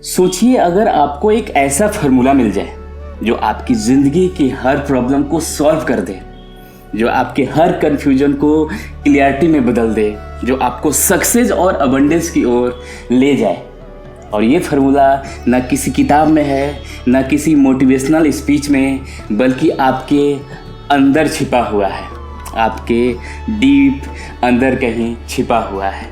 सोचिए अगर आपको एक ऐसा फार्मूला मिल जाए जो आपकी ज़िंदगी की हर प्रॉब्लम को सॉल्व कर दे, जो आपके हर कन्फ्यूजन को क्लियरिटी में बदल दे, जो आपको सक्सेस और अबंडेंस की ओर ले जाए। और ये फार्मूला ना किसी किताब में है, ना किसी मोटिवेशनल स्पीच में, बल्कि आपके अंदर छिपा हुआ है, आपके डीप अंदर कहीं छिपा हुआ है।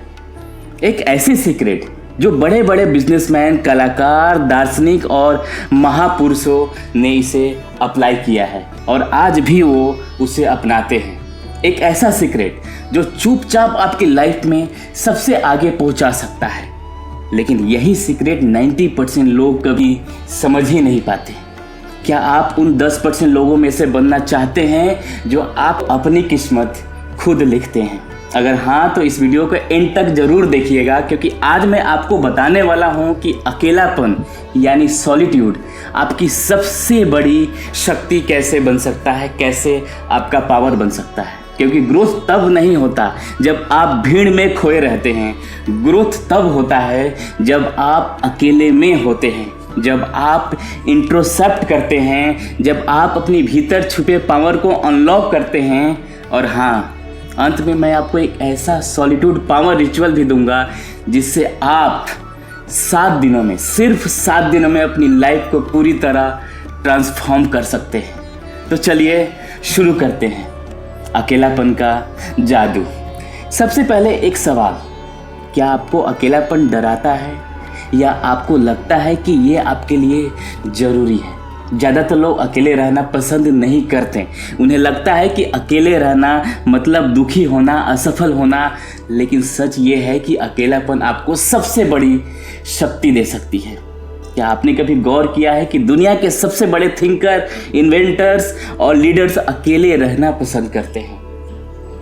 एक ऐसी सीक्रेट जो बड़े बड़े बिजनेसमैन, कलाकार, दार्शनिक और महापुरुषों ने इसे अप्लाई किया है और आज भी वो उसे अपनाते हैं। एक ऐसा सीक्रेट जो चुपचाप आपकी लाइफ में सबसे आगे पहुंचा सकता है, लेकिन यही सीक्रेट 90% लोग कभी समझ ही नहीं पाते। क्या आप उन 10% लोगों में से बनना चाहते हैं जो आप अपनी किस्मत खुद लिखते हैं? अगर हाँ तो इस वीडियो को एंड तक जरूर देखिएगा, क्योंकि आज मैं आपको बताने वाला हूँ कि अकेलापन यानी सॉलिट्यूड आपकी सबसे बड़ी शक्ति कैसे बन सकता है, कैसे आपका पावर बन सकता है। क्योंकि ग्रोथ तब नहीं होता जब आप भीड़ में खोए रहते हैं, ग्रोथ तब होता है जब आप अकेले में होते हैं, जब आप इंट्रोस्पेक्ट करते हैं, जब आप अपनी भीतर छुपे पावर को अनलॉक करते हैं। और हाँ, अंत में मैं आपको एक ऐसा सॉलिट्यूड पावर रिचुअल भी दूंगा जिससे आप 7 दिनों में, सिर्फ 7 दिनों में अपनी लाइफ को पूरी तरह ट्रांसफॉर्म कर सकते हैं। तो चलिए शुरू करते हैं अकेलापन का जादू। सबसे पहले एक सवाल, क्या आपको अकेलापन डराता है या आपको लगता है कि ये आपके लिए ज़रूरी है? ज़्यादातर लोग अकेले रहना पसंद नहीं करते। उन्हें लगता है कि अकेले रहना मतलब दुखी होना, असफल होना। लेकिन सच ये है कि अकेलापन आपको सबसे बड़ी शक्ति दे सकती है। क्या आपने कभी गौर किया है कि दुनिया के सबसे बड़े थिंकर, इन्वेंटर्स और लीडर्स अकेले रहना पसंद करते हैं?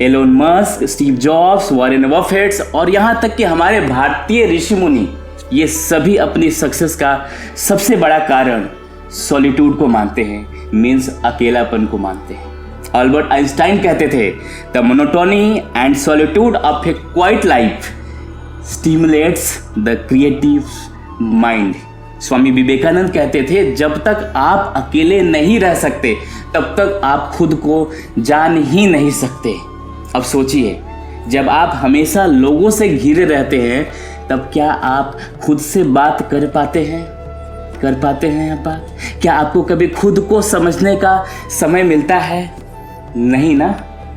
Elon Musk, Steve Jobs, Warren Buffett और यहाँ तक कि हमारे भारतीय ऋषि मुनि, ये सभी अपनी सक्सेस का सबसे बड़ा कारण सॉलिट्यूड को मानते हैं, मीन्स अकेलापन को मानते हैं। अल्बर्ट आइंस्टाइन कहते थे, the monotony and solitude of a quiet life stimulates the creative mind. Swami Vivekananda कहते थे, जब तक आप अकेले नहीं रह सकते तब तक आप खुद को जान ही नहीं सकते। अब सोचिए, जब आप हमेशा लोगों से घिरे रहते हैं तब क्या आप खुद से बात कर पाते हैं बात? क्या आपको कभी खुद को समझने का समय मिलता है? नहीं ना।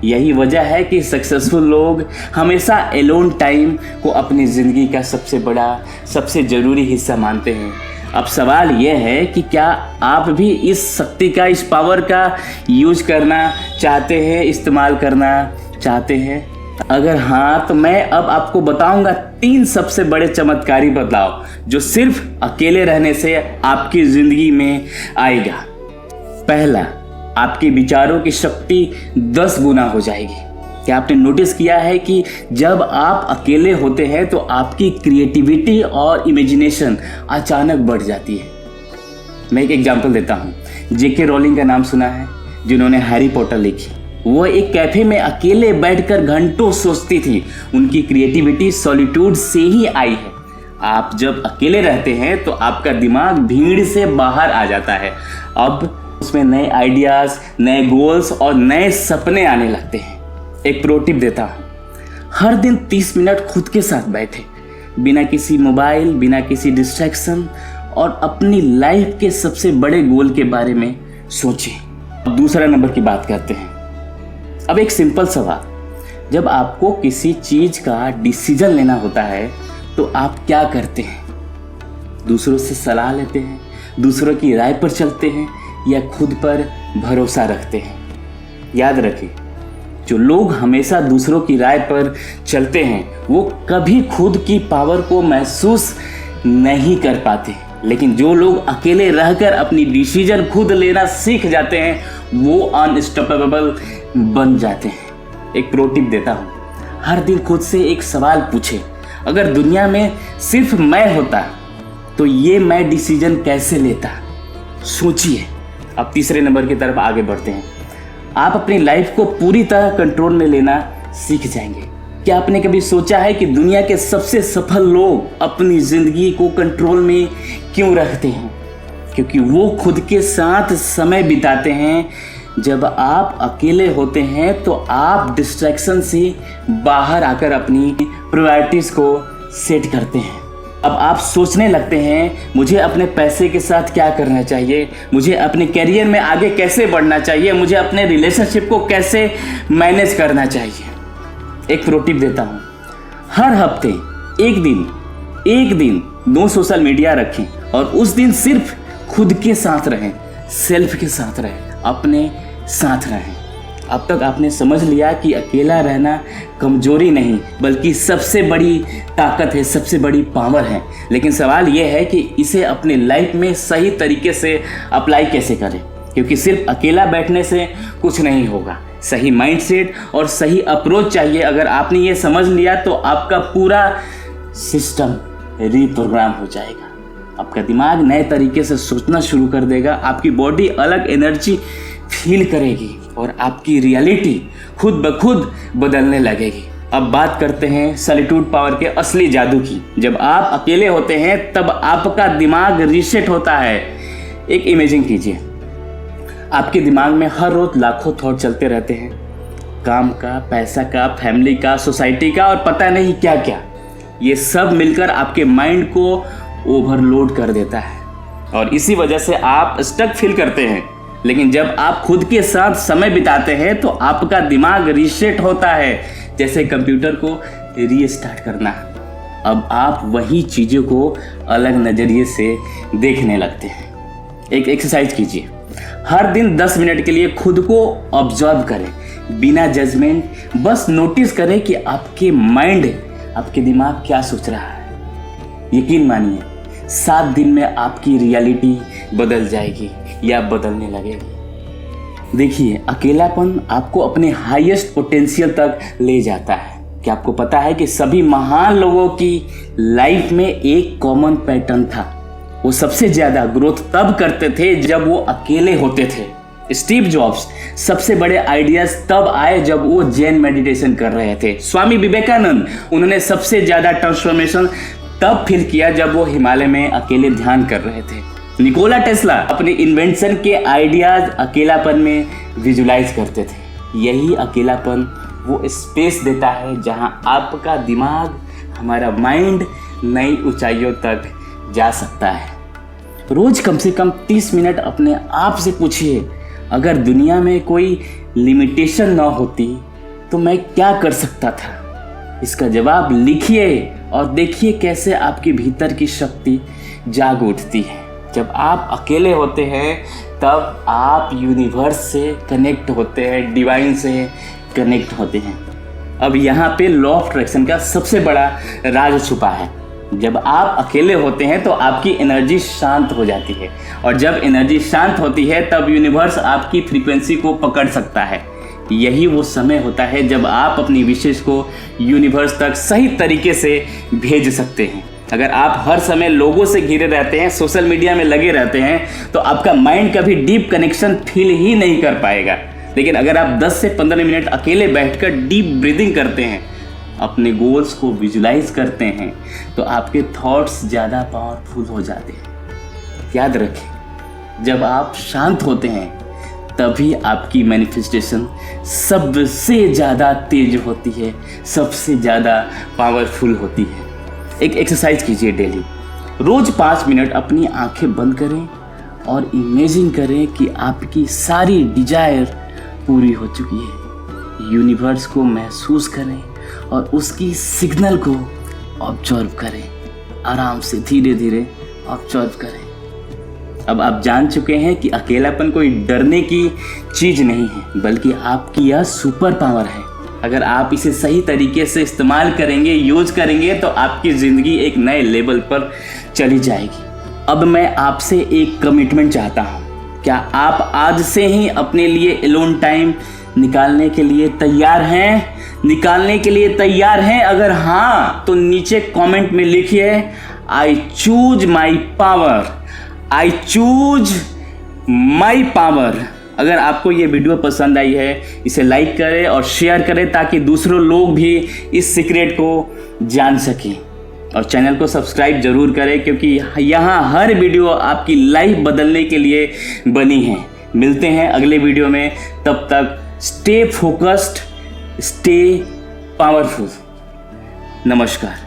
यही वजह है कि सक्सेसफुल लोग हमेशा एलोन टाइम को अपनी ज़िंदगी का सबसे बड़ा, सबसे ज़रूरी हिस्सा मानते हैं। अब सवाल यह है कि क्या आप भी इस शक्ति का, इस पावर का यूज करना चाहते हैं, इस्तेमाल करना चाहते हैं? अगर हाँ तो मैं अब आपको बताऊंगा 3 सबसे बड़े चमत्कारी बदलाव जो सिर्फ अकेले रहने से आपकी जिंदगी में आएगा। पहला, आपके विचारों की शक्ति 10 गुना हो जाएगी। क्या आपने नोटिस किया है कि जब आप अकेले होते हैं तो आपकी क्रिएटिविटी और इमेजिनेशन अचानक बढ़ जाती है? मैं एक एग्जांपल देता हूँ। जेके रोलिंग का नाम सुना है, जिन्होंने हैरी पॉटर लिखी। वो एक कैफे में अकेले बैठकर घंटों सोचती थी। उनकी क्रिएटिविटी सॉलिट्यूड से ही आई है। आप जब अकेले रहते हैं तो आपका दिमाग भीड़ से बाहर आ जाता है। अब उसमें नए आइडियाज़, नए गोल्स और नए सपने आने लगते हैं। एक प्रो टिप देता हूँ, हर दिन 30 मिनट खुद के साथ बैठे, बिना किसी मोबाइल, बिना किसी डिस्ट्रैक्शन, और अपनी लाइफ के सबसे बड़े गोल के बारे में सोचें। अब दूसरा नंबर की बात करते हैं। अब एक सिंपल सवाल, जब आपको किसी चीज़ का डिसीजन लेना होता है तो आप क्या करते हैं? दूसरों से सलाह लेते हैं, दूसरों की राय पर चलते हैं, या खुद पर भरोसा रखते हैं? याद रखें, जो लोग हमेशा दूसरों की राय पर चलते हैं वो कभी खुद की पावर को महसूस नहीं कर पाते। लेकिन जो लोग अकेले रहकर अपनी डिसीजन खुद लेना सीख जाते हैं वो अनस्टॉपेबल बन जाते हैं। एक प्रो टिप देता हूँ, हर दिन खुद से एक सवाल पूछे, अगर दुनिया में सिर्फ मैं होता तो ये मैं डिसीजन कैसे लेता? सोचिए। अब तीसरे नंबर की तरफ आगे बढ़ते हैं। आप अपनी लाइफ को पूरी तरह कंट्रोल में लेना सीख जाएंगे। क्या आपने कभी सोचा है कि दुनिया के सबसे सफल लोग अपनी जिंदगी को कंट्रोल में क्यों रखते हैं? क्योंकि वो खुद के साथ समय बिताते हैं। जब आप अकेले होते हैं तो आप डिस्ट्रैक्शन से बाहर आकर अपनी प्रायोरिटीज को सेट करते हैं। अब आप सोचने लगते हैं, मुझे अपने पैसे के साथ क्या करना चाहिए, मुझे अपने करियर में आगे कैसे बढ़ना चाहिए, मुझे अपने रिलेशनशिप को कैसे मैनेज करना चाहिए। एक प्रो टिप देता हूँ, हर हफ्ते एक दिन नो सोशल मीडिया रखें और उस दिन सिर्फ खुद के साथ रहें, सेल्फ के साथ रहें, अपने साथ रहें। अब तक आपने समझ लिया कि अकेला रहना कमजोरी नहीं बल्कि सबसे बड़ी ताकत है, सबसे बड़ी पावर है। लेकिन सवाल यह है कि इसे अपने लाइफ में सही तरीके से अप्लाई कैसे करें, क्योंकि सिर्फ अकेला बैठने से कुछ नहीं होगा। सही माइंडसेट और सही अप्रोच चाहिए। अगर आपने ये समझ लिया तो आपका पूरा सिस्टम रीप्रोग्राम हो जाएगा। आपका दिमाग नए तरीके से सोचना शुरू कर देगा, आपकी बॉडी अलग एनर्जी फील करेगी और आपकी रियलिटी खुद ब खुद बदलने लगेगी। अब बात करते हैं सॉलिट्यूड पावर के असली जादू की। जब आप अकेले होते हैं तब आपका दिमाग रीसेट होता है। एक इमेजिन कीजिए, आपके दिमाग में हर रोज लाखों थॉट चलते रहते हैं, काम का, पैसा का, फैमिली का, सोसाइटी का और पता नहीं क्या क्या। ये सब मिलकर आपके माइंड को ओवरलोड कर देता है और इसी वजह से आप स्टक फील करते हैं। लेकिन जब आप खुद के साथ समय बिताते हैं तो आपका दिमाग रीसेट होता है, जैसे कंप्यूटर को रीस्टार्ट करना। अब आप वही चीज़ों को अलग नज़रिए से देखने लगते हैं। एक एक्सरसाइज कीजिए, हर दिन 10 मिनट के लिए खुद को ऑब्जर्व करें, बिना जजमेंट। बस नोटिस करें कि आपके माइंड, आपके दिमाग क्या सोच रहा है। यकीन मानिए 7 दिन में आपकी रियलिटी बदल जाएगी या बदलने लगेगी। देखिए, अकेलापन आपको अपने हाईएस्ट पोटेंशियल तक ले जाता है। क्या आपको पता है कि सभी महान लोगों की लाइफ में एक कॉमन पैटर्न था? वो सबसे ज्यादा ग्रोथ तब करते थे जब वो अकेले होते थे। स्टीव जॉब्स सबसे बड़े आइडियाज तब आए जब वो जैन मेडिटेशन कर रहे थे। स्वामी विवेकानंद, उन्होंने सबसे ज्यादा ट्रांसफॉर्मेशन तब फील किया जब वो हिमालय में अकेले ध्यान कर रहे थे। निकोला टेस्ला अपने इन्वेंशन के आइडियाज अकेलापन में विजुलाइज करते थे। यही अकेलापन वो स्पेस देता है जहां आपका दिमाग, हमारा माइंड नई ऊंचाइयों तक जा सकता है। रोज कम से कम 30 मिनट अपने आप से पूछिए, अगर दुनिया में कोई लिमिटेशन ना होती तो मैं क्या कर सकता था? इसका जवाब लिखिए और देखिए कैसे आपके भीतर की शक्ति जाग उठती है। जब आप अकेले होते हैं तब आप यूनिवर्स से कनेक्ट होते हैं, डिवाइन से कनेक्ट होते हैं। अब यहाँ पे लॉ ऑफ अट्रैक्शन का सबसे बड़ा राज छुपा है। जब आप अकेले होते हैं तो आपकी एनर्जी शांत हो जाती है और जब एनर्जी शांत होती है तब यूनिवर्स आपकी फ्रीक्वेंसी को पकड़ सकता है। यही वो समय होता है जब आप अपनी विशेष को यूनिवर्स तक सही तरीके से भेज सकते हैं। अगर आप हर समय लोगों से घिरे रहते हैं, सोशल मीडिया में लगे रहते हैं, तो आपका माइंड कभी डीप कनेक्शन फील ही नहीं कर पाएगा। लेकिन अगर आप 10 से 15 मिनट अकेले बैठकर डीप ब्रीदिंग करते हैं, अपने गोल्स को विजुलाइज करते हैं, तो आपके थॉट्स ज़्यादा पावरफुल हो जाते हैं। याद रखें, जब आप शांत होते हैं तभी आपकी मैनिफेस्टेशन सबसे ज़्यादा तेज होती है, सबसे ज़्यादा पावरफुल होती है। एक एक्सरसाइज कीजिए डेली। रोज 5 मिनट अपनी आंखें बंद करें और इमेजिन करें कि आपकी सारी डिजायर पूरी हो चुकी है। यूनिवर्स को महसूस करें और उसकी सिग्नल को ऑब्जर्व करें। आराम से धीरे धीरे ऑब्जर्व करें। अब आप जान चुके हैं कि अकेलापन कोई डरने की चीज़ नहीं है, बल्कि आपकी यह सुपर पावर है। अगर आप इसे सही तरीके से इस्तेमाल करेंगे, यूज करेंगे, तो आपकी ज़िंदगी एक नए लेवल पर चली जाएगी। अब मैं आपसे एक कमिटमेंट चाहता हूँ। क्या आप आज से ही अपने लिए एलोन टाइम निकालने के लिए तैयार हैं? निकालने के लिए तैयार हैं? अगर हाँ, तो नीचे कमेंट में लिखिए, I choose my power, I choose my power. अगर आपको ये वीडियो पसंद आई है, इसे लाइक करें और शेयर करें ताकि दूसरों लोग भी इस सीक्रेट को जान सकें। और चैनल को सब्सक्राइब जरूर करें क्योंकि यहाँ हर वीडियो आपकी लाइफ बदलने के लिए बनी है। मिलते हैं अगले वीडियो में, तब तक स्टे फोकस्ड, स्टे पावरफुल। नमस्कार।